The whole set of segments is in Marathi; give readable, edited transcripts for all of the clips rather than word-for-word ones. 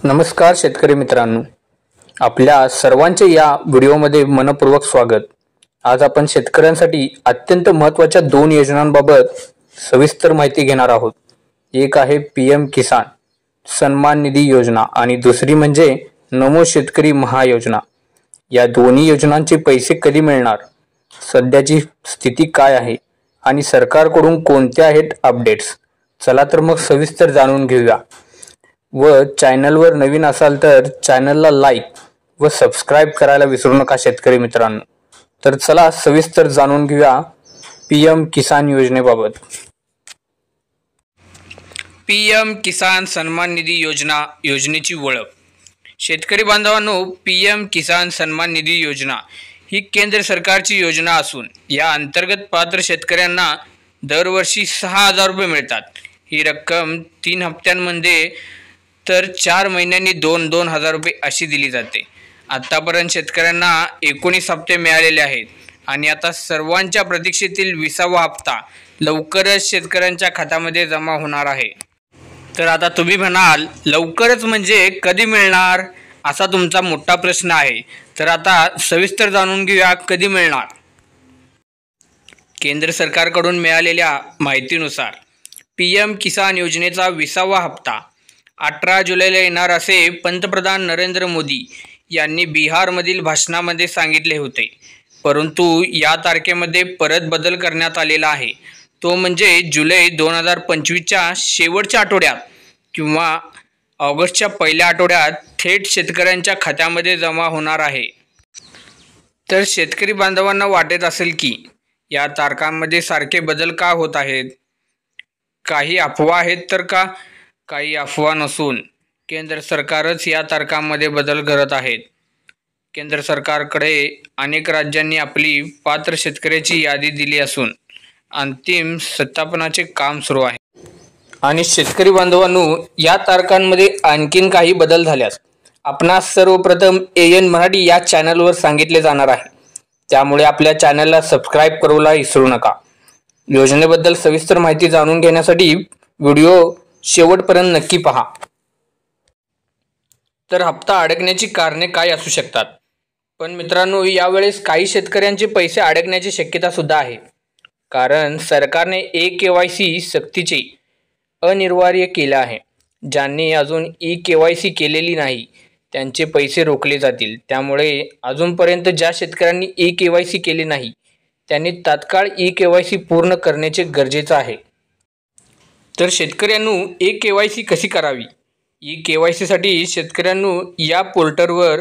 नमस्कार शेतकरी मित्रांनो, आपल्या सर्वांचे या व्हिडिओमध्ये मनपूर्वक स्वागत। आज आपण शेतकऱ्यांसाठी अत्यंत महत्त्वाच्या दोन योजनांबाबत सविस्तर माहिती घेणार आहोत। एक आहे पीएम किसान सन्मान निधी योजना आणि दुसरी म्हणजे नमो शेतकरी महायोजना। या दोन्ही योजनांचे पैसे कधी मिळणार, सध्याची स्थिती काय आहे आणि सरकारकडून कोणत्या आहेत अपडेट्स, चला तर मग सविस्तर जाणून घेऊया। व चॅनलवर नवीन असाल तर चॅनलला लाईक व सबस्क्राईब करायला विसरू नका शेतकरी मित्रांनो। तर चला सविस्तर जाणून घेऊया पीएम किसान योजनेबाबत। पीएम किसान सन्मान निधी योजना योजनेची ओळख। शेतकरी बांधवांनो, पीएम किसान सन्मान निधी योजना ही केंद्र सरकारची योजना असून या अंतर्गत पात्र शेतकऱ्यांना दरवर्षी 6,000 रुपये मिळतात। ही रक्कम 3 हप्त्यांमध्ये तर 4 महिन्यांनी 2,000 रुपये अशी दिली जाते। आतापर्यंत शेतकऱ्यांना 19 हप्ते मिळालेले आहेत आणि आता सर्वांच्या प्रतीक्षेतील 20वा हप्ता लवकरच शेतकऱ्यांच्या खात्यामध्ये जमा होणार आहे। तर आता तुम्ही म्हणाल, लवकरच म्हणजे कधी मिळणार, असा तुमचा मोठा प्रश्न आहे। तर आता सविस्तर जाणून घेऊया कधी मिळणार। केंद्र सरकारकडून मिळालेल्या माहितीनुसार पीएम किसान योजनेचा 20वा हप्ता 18 जुलैला येणार असे पंतप्रधान नरेंद्र मोदी यांनी बिहारमधील भाषणामध्ये सांगितले होते। परंतु या तारखेमध्ये परत बदल करण्यात आलेला आहे। तो म्हणजे जुलै 2025च्या शेवटच्या आठवड्यात किंवा ऑगस्टच्या पहिल्या आठवड्यात थेट शेतकऱ्यांच्या खात्यामध्ये जमा होणार आहे। तर शेतकरी बांधवांना वाटत असेल की या तारखांमध्ये सारखे बदल का होत आहेत, काही अफवा आहेत तर का? काही अफवा नसून केंद्र सरकारच या तारखांमध्ये बदल करत आहेत। केंद्र सरकारकडे अनेक राज्यांनी आपली पात्र शेतकऱ्याची यादी दिली असून अंतिम सत्यापनाचे काम सुरू आहे। आणि शेतकरी बांधवांनो, या तारखांमध्ये आणखीन काही बदल झाल्यास आपणास सर्वप्रथम AN मराठी या चॅनलवर सांगितले जाणार आहे। त्यामुळे आपल्या चॅनलला सबस्क्राईब करायला विसरू नका। योजनेबद्दल सविस्तर माहिती जाणून घेण्यासाठी व्हिडिओ शेवटपर्यंत नक्की पहा। तर हप्ता अडकण्याची कारणे काय असू शकतात? पण मित्रांनो, यावेळेस काही शेतकऱ्यांचे पैसे अडकण्याची शक्यता सुद्धा आहे, कारण सरकारने eKYC सक्तीचे अनिवार्य केले आहे। ज्यांनी अजून eKYC केलेली नाही त्यांचे पैसे रोखले जातील। त्यामुळे अजूनपर्यंत ज्या शेतकऱ्यांनी eKYC केले नाही त्यांनी तात्काळ eKYC पूर्ण करण्याचे गरजेचे आहे। तर शेतकऱ्यांनो, eKYC कशी करावी? eKYC साठी शेतकऱ्यांनो या पोर्टलवर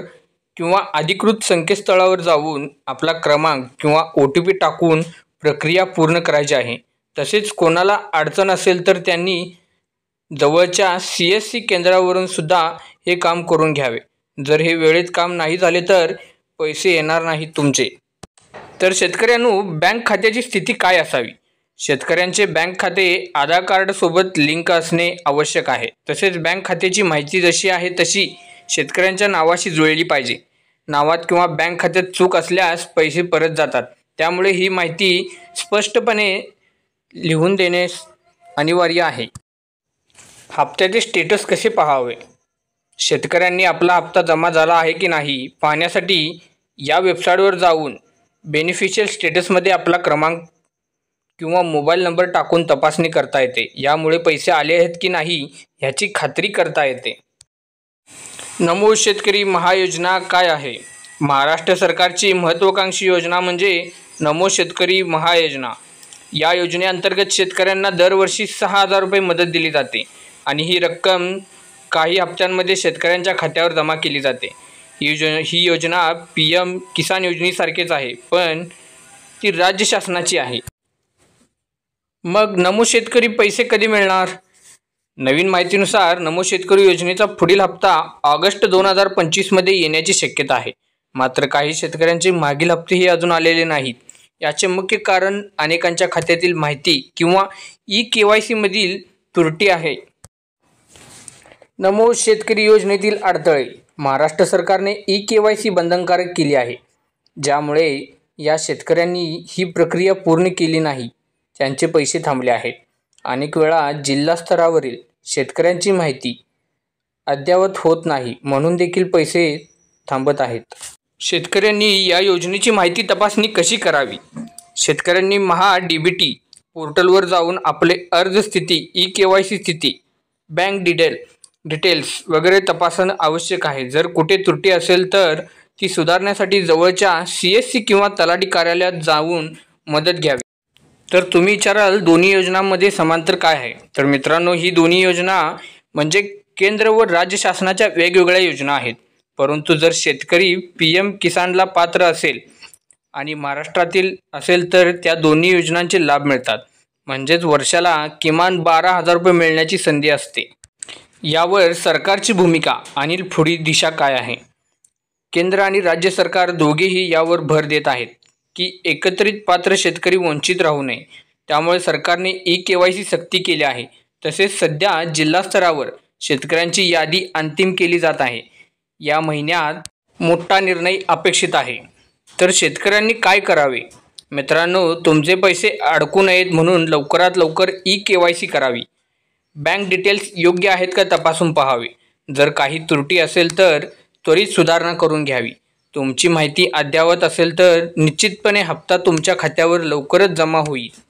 किंवा अधिकृत संकेतस्थळावर जाऊन आपला क्रमांक किंवा OTP टाकून प्रक्रिया पूर्ण करायची आहे। तसेच कोणाला अडचण असेल तर त्यांनी जवळच्या CSC केंद्रावरून सुद्धा हे काम करून घ्यावे। जर हे वेळेत काम नाही झाले तर पैसे येणार नाहीत तुमचे। तर शेतकऱ्यांनो, बँक खात्याची स्थिती काय असावी? शेतकऱ्यांचे बँक खाते आधार कार्ड सोबत लिंक असणे आवश्यक आहे। तसेच बँक खात्याची माहिती जशी आहे तशी शेतकऱ्यांच्या नावाशी जुळली पाहिजे। नावात किंवा बँक खात्यात चूक असल्यास पैसे परत जातात। त्यामुळे ही माहिती स्पष्टपणे लिहून देणे अनिवार्य आहे। हप्त्याचे स्टेटस कसे पाहावे? शेतकऱ्यांनी आपला हप्ता जमा झाला आहे की नाही पाहण्यासाठी या वेबसाईटवर जाऊन बेनिफिशियल स्टेटसमध्ये आपला क्रमांक किंवा मोबाईल नंबर टाकून तपासणी करता येते। यामुळे पैसे आले आहेत की नाही ह्याची खात्री करता येते। नमो शेतकरी महायोजना काय आहे? महाराष्ट्र सरकारची महत्त्वाकांक्षी योजना म्हणजे नमो शेतकरी महायोजना। या योजनेअंतर्गत शेतकऱ्यांना दरवर्षी 6,000 रुपये मदत दिली जाते आणि ही रक्कम काही हप्त्यांमध्ये शेतकऱ्यांच्या खात्यावर जमा केली जाते। ही योजना पीएम किसान योजनेसारखीच आहे, पण ती राज्य शासनाची आहे। मग नमो शेतकरी पैसे कधी मिळणार? नवीन माहितीनुसार नमो शेतकरी योजनेचा पुढील हप्ता ऑगस्ट 2025 मध्ये येण्याची शक्यता आहे। मात्र काही शेतकऱ्यांचे मागील हप्तेही अजून आलेले नाहीत। याचे मुख्य कारण अनेकांच्या खात्यातील माहिती किंवा eKYC मधील त्रुटी आहे। नमो शेतकरी योजनेतील अडथळे। महाराष्ट्र सरकारने eKYC बंधनकारक केली आहे, ज्यामुळे या शेतकऱ्यांनी ही प्रक्रिया पूर्ण केली नाही त्यांचे पैसे थांबले आहेत। अनेक वेळा जिल्हा स्तरावरील शेतकऱ्यांची माहिती अद्ययावत होत नाही म्हणून देखील पैसे थांबत आहेत. शेतकऱ्यांनी या योजनेची माहिती तपासणी कशी करावी? शेतकऱ्यांनी महा DBT पोर्टलवर जाऊन आपले अर्ज स्थिती, eKYC स्थिती, बँक डिटेल्स वगैरे तपासणं आवश्यक आहे. जर कुठे त्रुटी असेल तर ती सुधारण्यासाठी जवळच्या CSC किंवा तलाठी कार्यालयात जाऊन मदत घ्यावी. तर तुम्ही विचाराल दोन्ही योजनांमध्ये समांतर काय आहे? तर मित्रांनो, ही दोन्ही योजना म्हणजे केंद्र व राज्य शासनाच्या वेगवेगळ्या योजना आहेत. परंतु जर शेतकरी PM किसानला पात्र असेल आणि महाराष्ट्रातील असेल तर त्या दोन्ही योजनांचे लाभ मिळतात. म्हणजेच वर्षाला किमान 12,000 रुपये मिळण्याची संधी असते. यावर सरकारची भूमिका आणि पुढील दिशा काय आहे? केंद्र आणि राज्य सरकार दोघेही यावर भर देत आहेत की एकत्रित पात्र शेतकरी वंचित राहू नये. त्यामुळे सरकारने eKYC सक्ती केली आहे. तसेच सध्या जिल्हा स्तरावर शेतकऱ्यांची यादी अंतिम केली जात आहे. या महिन्यात मोठा निर्णय अपेक्षित आहे. तर शेतकऱ्यांनी काय करावे? मित्रांनो, तुमचे पैसे अडकू नयेत म्हणून लवकरात लवकर eKYC करावी. बँक डिटेल्स योग्य आहेत का तपासून पाहावे. जर काही त्रुटी असेल तर त्वरित सुधारणा करून घ्यावी. तुमची माहिती अद्ययावत असेल तर निश्चितपणे हप्ता तुमच्या खात्यावर लवकरच जमा होईल.